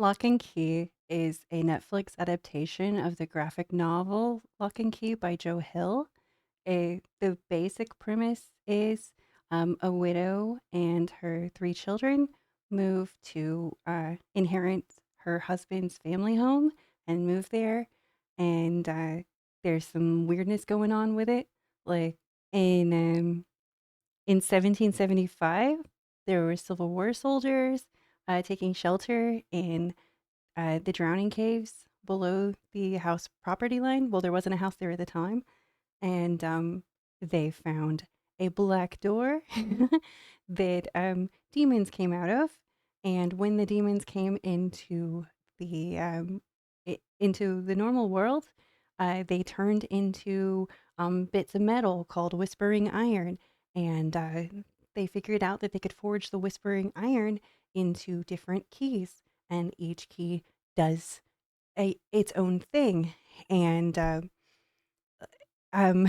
Lock and Key is a Netflix adaptation of the graphic novel Lock and Key by Joe Hill. The basic premise is a widow and her three children move to inherit her husband's family home and move there. And there's some weirdness going on with it. Like in um, in 1775, there were Civil War soldiers taking shelter in the drowning caves below the house property line. Well, there wasn't a house there at the time, and they found a black door that demons came out of. And when the demons came into the normal world, they turned into bits of metal called whispering iron, and they figured out that they could forge the whispering iron into different keys, and each key does its own thing. And um, and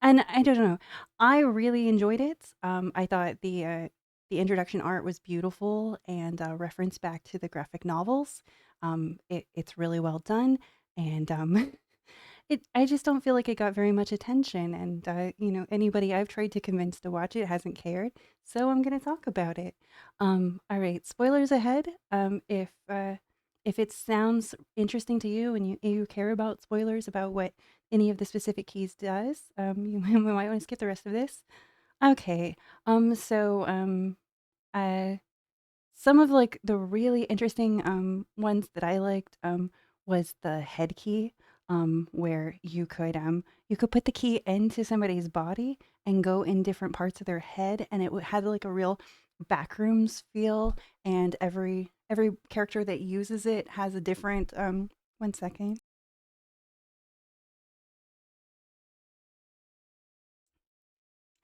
I don't know, I really enjoyed it. I thought the introduction art was beautiful and referenced back to the graphic novels. It's really well done, and I just don't feel like it got very much attention. And anybody I've tried to convince to watch it hasn't cared. So I'm gonna talk about it. All right, spoilers ahead. If it sounds interesting to you and you care about spoilers about what any of the specific keys does, you might want to skip the rest of this. Okay. So uh some of like the really interesting ones that I liked was the head key, where you could put the key into somebody's body and go in different parts of their head, and had like a real backrooms feel. And every character that uses it has a different 1 second,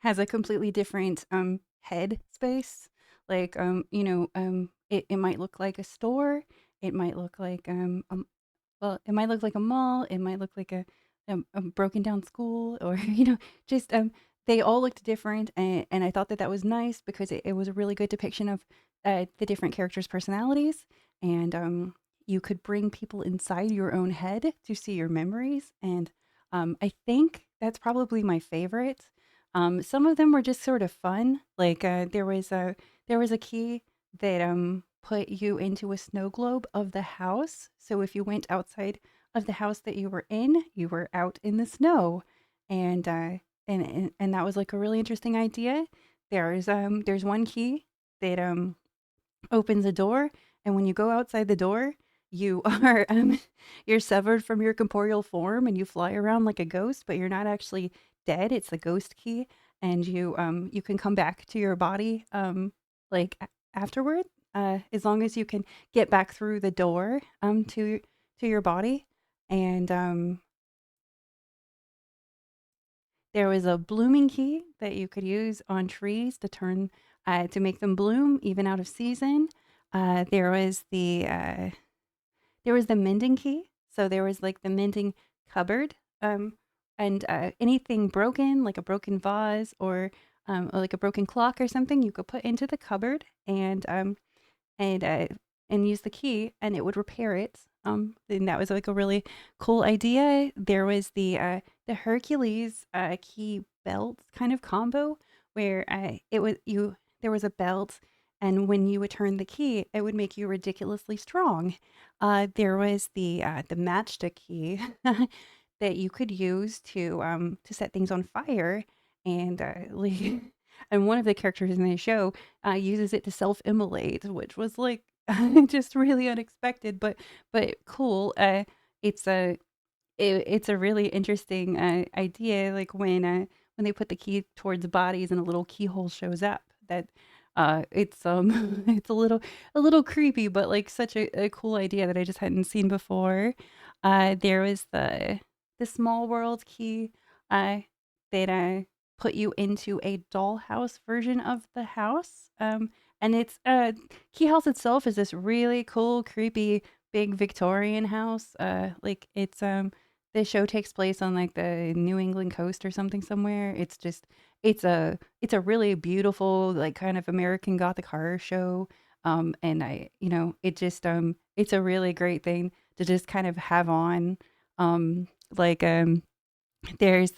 has a completely different head space. Like it might look like a store, it might look like well, it might look like a mall, it might look like a broken down school, or just they all looked different, and I thought that that was nice because it was a really good depiction of the different characters' personalities. And you could bring people inside your own head to see your memories. And I think that's probably my favorite. Some of them were just sort of fun. Like there was a key that put you into a snow globe of the house. So if you went outside of the house that you were in, you were out in the snow. And and that was like a really interesting idea. There's one key that opens a door, and when you go outside the door, you are you're severed from your corporeal form and you fly around like a ghost, but you're not actually dead. It's the ghost key, and you can come back to your body like afterward, as long as you can get back through the door to your body. And there was a blooming key that you could use on trees to make them bloom even out of season. Uh, there was the uh, there was the mending key, so there was like the mending cupboard, and anything broken, like a broken vase or like a broken clock or something, you could put into the cupboard and use the key, and it would repair it. And that was like a really cool idea. There was the Hercules key belt kind of combo where it was you there was a belt, and when you would turn the key, it would make you ridiculously strong. There was the matchstick key that you could use to set things on fire, and and one of the characters in the show uses it to self-immolate, which was like just really unexpected, but cool. It's a really interesting idea, like when they put the key towards bodies and a little keyhole shows up. That it's it's a little creepy, but like such a cool idea that I just hadn't seen before. There was the small world key uh, that put you into a dollhouse version of the house. And it's Key House itself is this really cool, creepy, big Victorian house. Like the show takes place on like the New England coast or something somewhere. It's just it's a really beautiful, like kind of American Gothic horror show. And it just it's a really great thing to just kind of have on. Um, like there's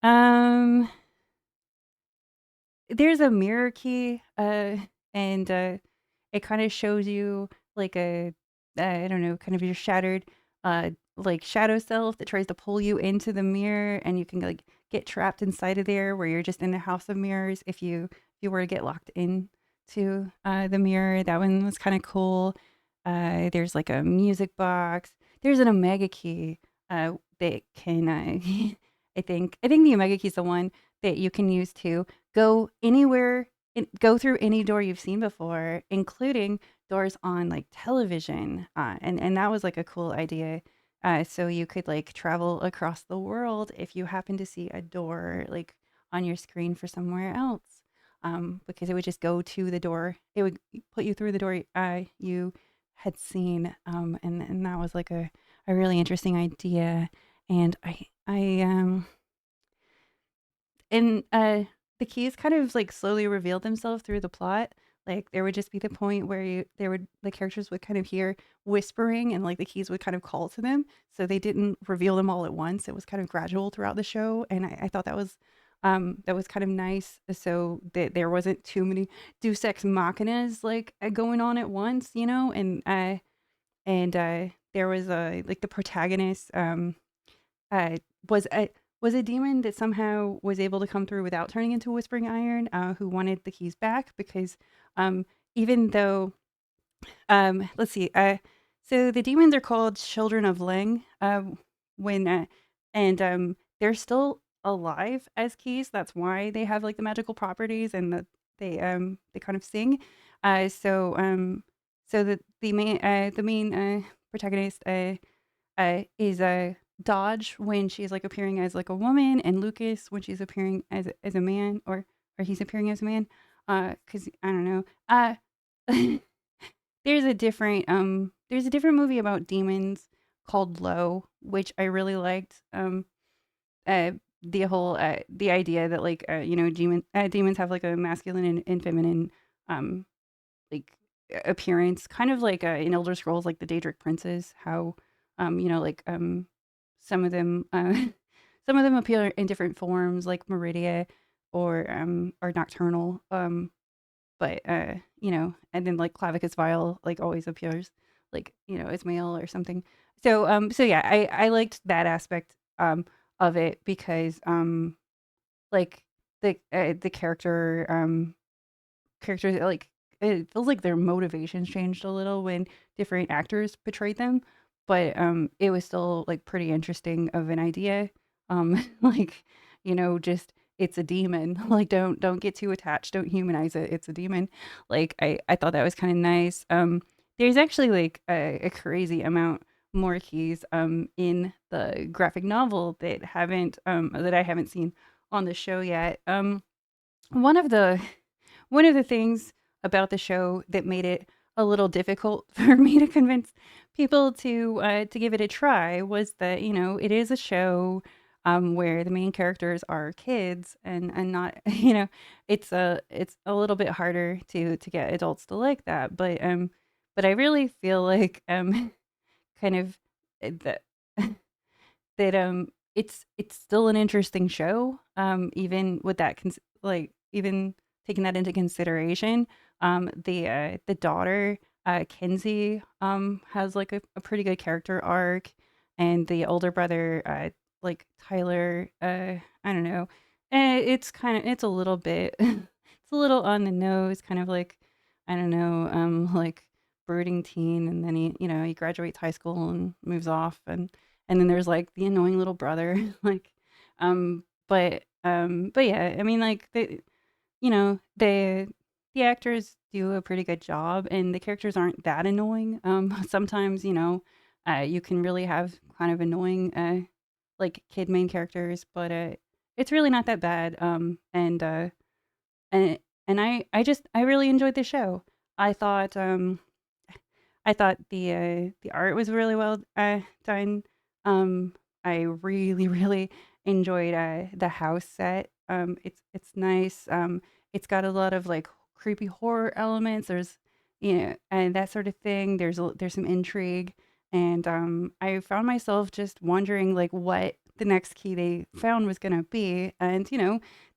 um there's a mirror key, and it kind of shows you like I don't know, kind of your shattered, like shadow self that tries to pull you into the mirror, and you can like get trapped inside of there where you're just in a house of mirrors if you were to get locked in to the mirror. That one was kind of cool. There's like a music box. There's an omega key that can I think the omega key is the one that you can use to go anywhere go through any door you've seen before, including doors on like television. And that was like a cool idea. So you could like travel across the world if you happen to see a door like on your screen for somewhere else. Because it would just go to the door. It would put you through the door you had seen. And that was like a really interesting idea. And and the keys kind of like slowly revealed themselves through the plot. Like there would just be the point where the characters would kind of hear whispering and like the keys would kind of call to them. So they didn't reveal them all at once. It was kind of gradual throughout the show. And I thought that was kind of nice. So that there wasn't too many Deus Ex Machinas like going on at once, and there was like the protagonist uh, was a demon that somehow was able to come through without turning into a whispering iron, who wanted the keys back because um, even though let's see, so the demons are called children of Leng, when and they're still alive as keys. That's why they have like the magical properties and they kind of sing. So the main protagonist is Dodge when she's like appearing as like a woman, and Lucas when she's appearing as a man, or he's appearing as a man. Because I don't know. There's a different movie about demons called Low, which I really liked. Uh, the idea that like demons have like a masculine and feminine um like appearance, kind of like in Elder Scrolls, like the Daedric princes, how like some of them some of them appear in different forms, like Meridia or Nocturnal. But and then like Clavicus Vile like always appears like as male or something. So yeah, I liked that aspect of it because like the characters like it feels like their motivations changed a little when different actors portrayed them, but it was still like pretty interesting of an idea. Like just it's a demon. Like don't get too attached, don't humanize it, it's a demon. Like I thought that was kind of nice. There's actually like a crazy amount more keys in the graphic novel that I haven't seen on the show yet. One of the one of the things about the show that made it a little difficult for me to convince people to give it a try was that it is a show where the main characters are kids, and not it's a little bit harder to get adults to like that, but I really feel like kind of that it's still an interesting show, even with that even taking that into consideration. The daughter, Kinsey, has like a pretty good character arc, and the older brother, like Tyler, I don't know, it's a little bit it's a little on the nose, kind of like I don't know, like brooding teen, and then he graduates high school and moves off, and then there's like the annoying little brother, like, but yeah, I mean, like the actors do a pretty good job, and the characters aren't that annoying. Sometimes you can really have kind of annoying like kid main characters, but it's really not that bad. And I really enjoyed the show. I thought the art was really well done. I really really enjoyed the house set. It's nice. It's got a lot of like creepy horror elements. There's, and that sort of thing. There's some intrigue, and I found myself just wondering like what the next key they found was gonna be. And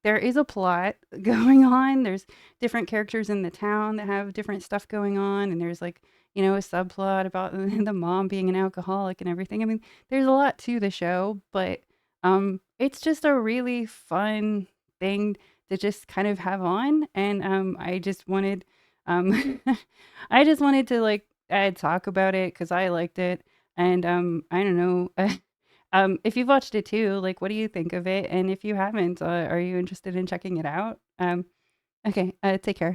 there is a plot going on. There's different characters in the town that have different stuff going on, and there's like a subplot about the mom being an alcoholic and everything. I mean, there's a lot to the show, but it's just a really fun thing to just kind of have on, and I just wanted I just wanted to like talk about it because I liked it, and I don't know. If you've watched it too, like, what do you think of it? And if you haven't, are you interested in checking it out? Okay, take care.